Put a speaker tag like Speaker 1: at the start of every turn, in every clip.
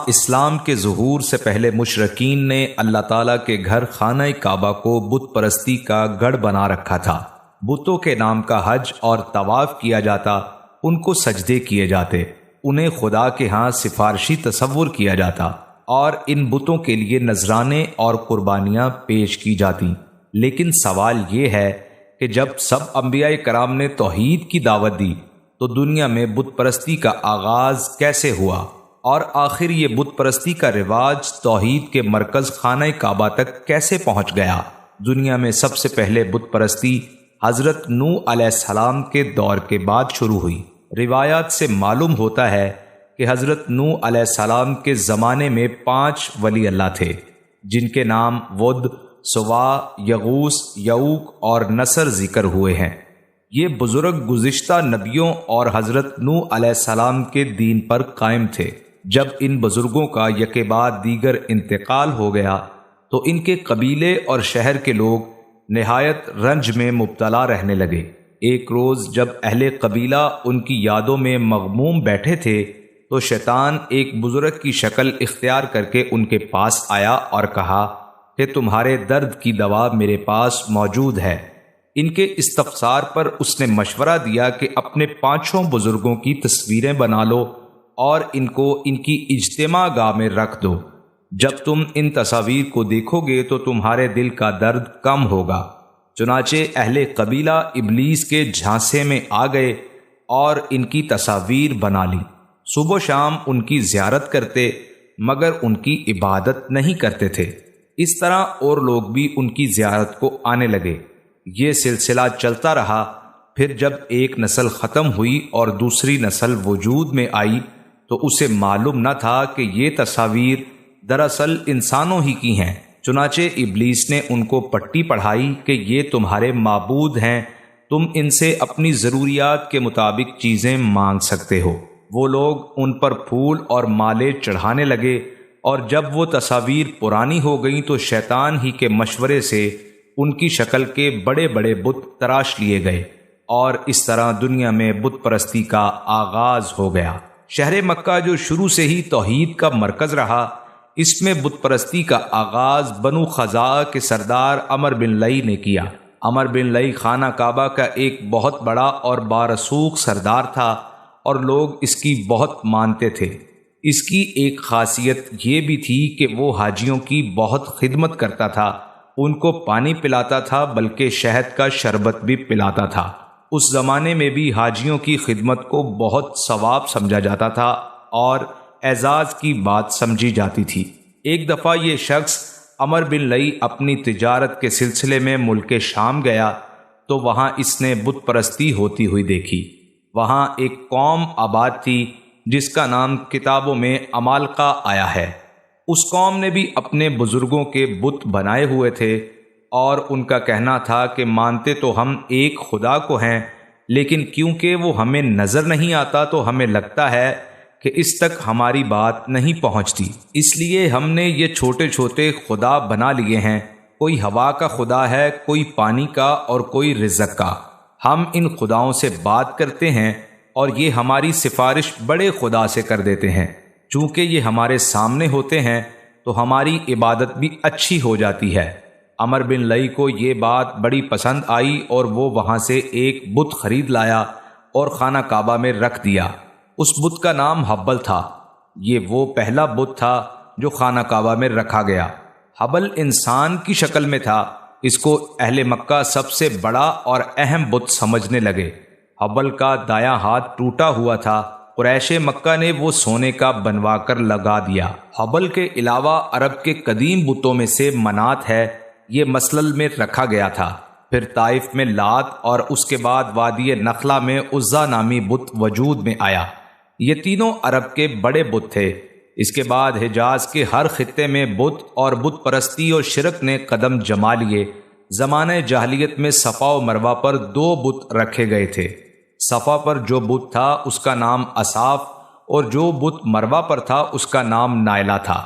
Speaker 1: اسلام کے ظہور سے پہلے مشرکین نے اللہ تعالیٰ کے گھر خانہ کعبہ کو بت پرستی کا گڑھ بنا رکھا تھا۔ بتوں کے نام کا حج اور طواف کیا جاتا، ان کو سجدے کیے جاتے، انہیں خدا کے ہاں سفارشی تصور کیا جاتا اور ان بتوں کے لیے نذرانے اور قربانیاں پیش کی جاتی۔ لیکن سوال یہ ہے کہ جب سب انبیاء کرام نے توحید کی دعوت دی تو دنیا میں بت پرستی کا آغاز کیسے ہوا، اور آخر یہ بت پرستی کا رواج توحید کے مرکز خانہ کعبہ تک کیسے پہنچ گیا؟ دنیا میں سب سے پہلے بت پرستی حضرت نوح علیہ السلام کے دور کے بعد شروع ہوئی۔ روایات سے معلوم ہوتا ہے کہ حضرت نوح علیہ السلام کے زمانے میں 5 ولی اللہ تھے، جن کے نام ود، سوا، یغوث، یعوق اور نصر ذکر ہوئے ہیں۔ یہ بزرگ گزشتہ نبیوں اور حضرت نوح علیہ السلام کے دین پر قائم تھے۔ جب ان بزرگوں کا یکے بعد دیگر انتقال ہو گیا تو ان کے قبیلے اور شہر کے لوگ نہایت رنج میں مبتلا رہنے لگے۔ ایک روز جب اہل قبیلہ ان کی یادوں میں مغموم بیٹھے تھے تو شیطان ایک بزرگ کی شکل اختیار کر کے ان کے پاس آیا اور کہا کہ تمہارے درد کی دوا میرے پاس موجود ہے۔ ان کے استفسار پر اس نے مشورہ دیا کہ اپنے 5 بزرگوں کی تصویریں بنا لو اور ان کو ان کی اجتماع گاہ میں رکھ دو۔ جب تم ان تصاویر کو دیکھو گے تو تمہارے دل کا درد کم ہوگا۔ چنانچہ اہل قبیلہ ابلیس کے جھانسے میں آ گئے اور ان کی تصاویر بنا لی۔ صبح و شام ان کی زیارت کرتے مگر ان کی عبادت نہیں کرتے تھے۔ اس طرح اور لوگ بھی ان کی زیارت کو آنے لگے۔ یہ سلسلہ چلتا رہا۔ پھر جب ایک نسل ختم ہوئی اور دوسری نسل وجود میں آئی تو اسے معلوم نہ تھا کہ یہ تصاویر دراصل انسانوں ہی کی ہیں۔ چنانچہ ابلیس نے ان کو پٹی پڑھائی کہ یہ تمہارے معبود ہیں، تم ان سے اپنی ضروریات کے مطابق چیزیں مانگ سکتے ہو۔ وہ لوگ ان پر پھول اور مالے چڑھانے لگے، اور جب وہ تصاویر پرانی ہو گئیں تو شیطان ہی کے مشورے سے ان کی شکل کے بڑے بڑے بت تراش لیے گئے، اور اس طرح دنیا میں بت پرستی کا آغاز ہو گیا۔ شہر مکہ جو شروع سے ہی توحید کا مرکز رہا، اس میں بت پرستی کا آغاز بنو خزاعہ کے سردار عمر بن لئی نے کیا۔ عمر بن لئی خانہ کعبہ کا ایک بہت بڑا اور بارسوخ سردار تھا اور لوگ اس کی بہت مانتے تھے۔ اس کی ایک خاصیت یہ بھی تھی کہ وہ حاجیوں کی بہت خدمت کرتا تھا، ان کو پانی پلاتا تھا بلکہ شہد کا شربت بھی پلاتا تھا۔ اس زمانے میں بھی حاجیوں کی خدمت کو بہت ثواب سمجھا جاتا تھا اور اعزاز کی بات سمجھی جاتی تھی۔ ایک دفعہ یہ شخص عمر بن لئی اپنی تجارت کے سلسلے میں ملک شام گیا تو وہاں اس نے بت پرستی ہوتی ہوئی دیکھی۔ وہاں ایک قوم آباد تھی جس کا نام کتابوں میں عمالقہ آیا ہے۔ اس قوم نے بھی اپنے بزرگوں کے بت بنائے ہوئے تھے اور ان کا کہنا تھا کہ مانتے تو ہم ایک خدا کو ہیں، لیکن کیونکہ وہ ہمیں نظر نہیں آتا تو ہمیں لگتا ہے کہ اس تک ہماری بات نہیں پہنچتی، اس لیے ہم نے یہ چھوٹے چھوٹے خدا بنا لیے ہیں۔ کوئی ہوا کا خدا ہے، کوئی پانی کا اور کوئی رزق کا۔ ہم ان خداؤں سے بات کرتے ہیں اور یہ ہماری سفارش بڑے خدا سے کر دیتے ہیں۔ چونکہ یہ ہمارے سامنے ہوتے ہیں تو ہماری عبادت بھی اچھی ہو جاتی ہے۔ عمر بن لئی کو یہ بات بڑی پسند آئی اور وہ وہاں سے ایک بت خرید لایا اور خانہ کعبہ میں رکھ دیا۔ اس بت کا نام حبل تھا۔ یہ وہ پہلا بت تھا جو خانہ کعبہ میں رکھا گیا۔ حبل انسان کی شکل میں تھا۔ اس کو اہل مکہ سب سے بڑا اور اہم بت سمجھنے لگے۔ حبل کا دایاں ہاتھ ٹوٹا ہوا تھا۔ قریش مکہ نے وہ سونے کا بنوا کر لگا دیا۔ حبل کے علاوہ عرب کے قدیم بتوں میں سے منات ہے، یہ مسلل میں رکھا گیا تھا۔ پھر طائف میں لات اور اس کے بعد وادی نخلا میں عزا نامی بت وجود میں آیا۔ یہ تینوں عرب کے بڑے بت تھے۔ اس کے بعد حجاز کے ہر خطے میں بت اور بت پرستی اور شرک نے قدم جما لیے۔ زمانہ جاہلیت میں صفا و مروہ پر 2 بت رکھے گئے تھے۔ صفا پر جو بت تھا اس کا نام اصاف اور جو بت مروہ پر تھا اس کا نام نائلہ تھا۔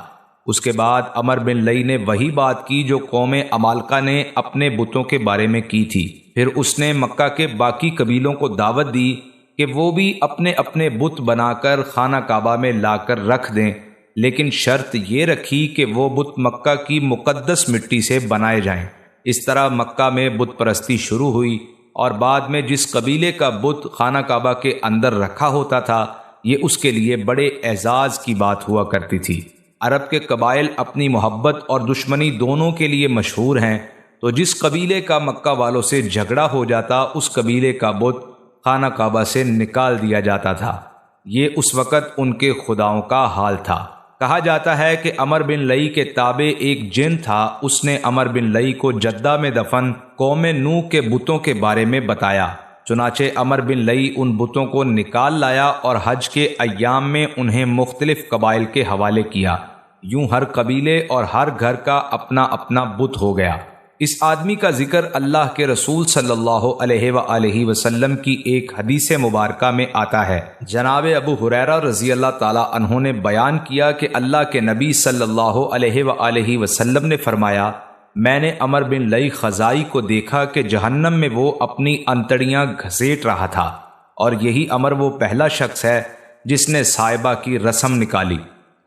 Speaker 1: اس کے بعد عمر بن لئی نے وہی بات کی جو قوم عمالقہ نے اپنے بتوں کے بارے میں کی تھی۔ پھر اس نے مکہ کے باقی قبیلوں کو دعوت دی کہ وہ بھی اپنے اپنے بت بنا کر خانہ کعبہ میں لا کر رکھ دیں لیکن شرط یہ رکھی کہ وہ بت مکہ کی مقدس مٹی سے بنائے جائیں۔ اس طرح مکہ میں بت پرستی شروع ہوئی، اور بعد میں جس قبیلے کا بت خانہ کعبہ کے اندر رکھا ہوتا تھا، یہ اس کے لیے بڑے اعزاز کی بات ہوا کرتی تھی۔ عرب کے قبائل اپنی محبت اور دشمنی دونوں کے لیے مشہور ہیں، تو جس قبیلے کا مکہ والوں سے جھگڑا ہو جاتا، اس قبیلے کا بت خانہ کعبہ سے نکال دیا جاتا تھا۔ یہ اس وقت ان کے خداؤں کا حال تھا۔ کہا جاتا ہے کہ عمر بن لئی کے تابع ایک جن تھا، اس نے عمر بن لئی کو جدہ میں دفن قوم نوح کے بتوں کے بارے میں بتایا۔ چنانچہ عمر بن لئی ان بتوں کو نکال لایا اور حج کے ایام میں انہیں مختلف قبائل کے حوالے کیا۔ یوں ہر قبیلے اور ہر گھر کا اپنا اپنا بت ہو گیا۔ اس آدمی کا ذکر اللہ کے رسول صلی اللہ علیہ وآلہ وسلم کی ایک حدیث مبارکہ میں آتا ہے۔ جناب ابو ہریرہ رضی اللہ تعالی عنہ نے بیان کیا کہ اللہ کے نبی صلی اللہ علیہ وآلہ وسلم نے فرمایا، میں نے عمر بن لئی خزائی کو دیکھا کہ جہنم میں وہ اپنی انتڑیاں گھسیٹ رہا تھا، اور یہی عمر وہ پہلا شخص ہے جس نے صائبہ کی رسم نکالی،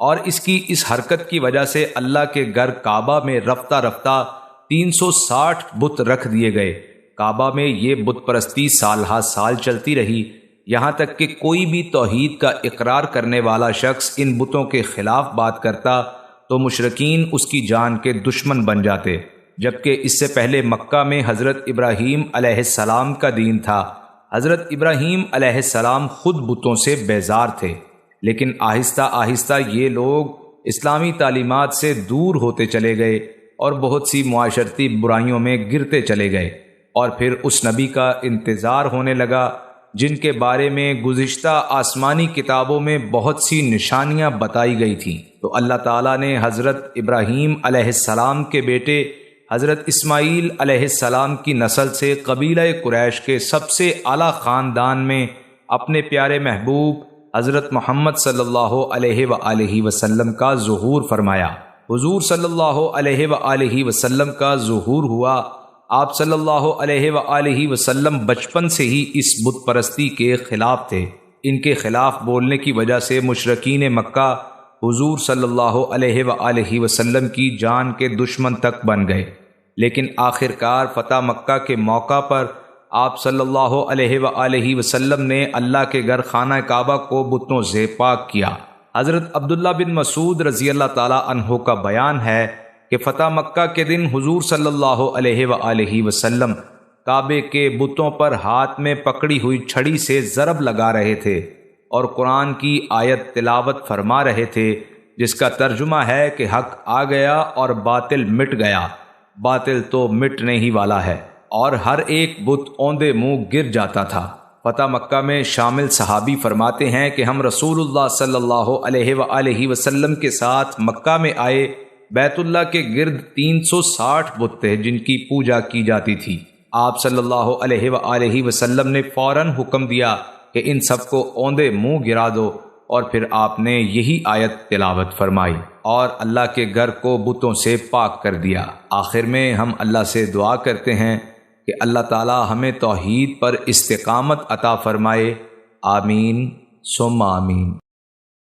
Speaker 1: اور اس کی اس حرکت کی وجہ سے اللہ کے گھر کعبہ میں رفتہ رفتہ 360 بت رکھ دیے گئے۔ کعبہ میں یہ بت پرستی سال ہا سال چلتی رہی، یہاں تک کہ کوئی بھی توحید کا اقرار کرنے والا شخص ان بتوں کے خلاف بات کرتا تو مشرکین اس کی جان کے دشمن بن جاتے۔ جبکہ اس سے پہلے مکہ میں حضرت ابراہیم علیہ السلام کا دین تھا۔ حضرت ابراہیم علیہ السلام خود بتوں سے بیزار تھے، لیکن آہستہ آہستہ یہ لوگ اسلامی تعلیمات سے دور ہوتے چلے گئے اور بہت سی معاشرتی برائیوں میں گرتے چلے گئے، اور پھر اس نبی کا انتظار ہونے لگا جن کے بارے میں گزشتہ آسمانی کتابوں میں بہت سی نشانیاں بتائی گئی تھیں۔ تو اللہ تعالیٰ نے حضرت ابراہیم علیہ السلام کے بیٹے حضرت اسماعیل علیہ السلام کی نسل سے قبیلہ قریش کے سب سے اعلیٰ خاندان میں اپنے پیارے محبوب حضرت محمد صلی اللہ علیہ وآلہ وسلم کا ظہور فرمایا۔ حضور صلی اللہ علیہ وآلہ وسلم کا ظہور ہوا۔ آپ صلی اللہ علیہ وآلہ وسلم بچپن سے ہی اس بت پرستی کے خلاف تھے۔ ان کے خلاف بولنے کی وجہ سے مشرکین مکہ حضور صلی اللہ علیہ وآلہ وسلم کی جان کے دشمن تک بن گئے، لیکن آخرکار فتح مکہ کے موقع پر آپ صلی اللہ علیہ وآلہ وسلم نے اللہ کے گھر خانہ کعبہ کو بتوں سے پاک کیا۔ حضرت عبداللہ بن مسعود رضی اللہ تعالی عنہ کا بیان ہے کہ فتح مکہ کے دن حضور صلی اللہ علیہ وآلہ وسلم کعبے کے بتوں پر ہاتھ میں پکڑی ہوئی چھڑی سے ضرب لگا رہے تھے اور قرآن کی آیت تلاوت فرما رہے تھے، جس کا ترجمہ ہے کہ حق آ گیا اور باطل مٹ گیا، باطل تو مٹنے ہی والا ہے، اور ہر ایک بت اوندے منہ گر جاتا تھا۔ فتح مکہ میں شامل صحابی فرماتے ہیں کہ ہم رسول اللہ صلی اللہ علیہ وآلہ وسلم کے ساتھ مکہ میں آئے۔ بیت اللہ کے گرد 360 بت تھے جن کی پوجا کی جاتی تھی۔ آپ صلی اللہ علیہ وآلہ وسلم نے فوراً حکم دیا کہ ان سب کو اوندے منہ گرا دو، اور پھر آپ نے یہی آیت تلاوت فرمائی اور اللہ کے گھر کو بتوں سے پاک کر دیا۔ آخر میں ہم اللہ سے دعا کرتے ہیں کہ اللہ تعالی ہمیں توحید پر استقامت عطا فرمائے۔ آمین ثم آمین۔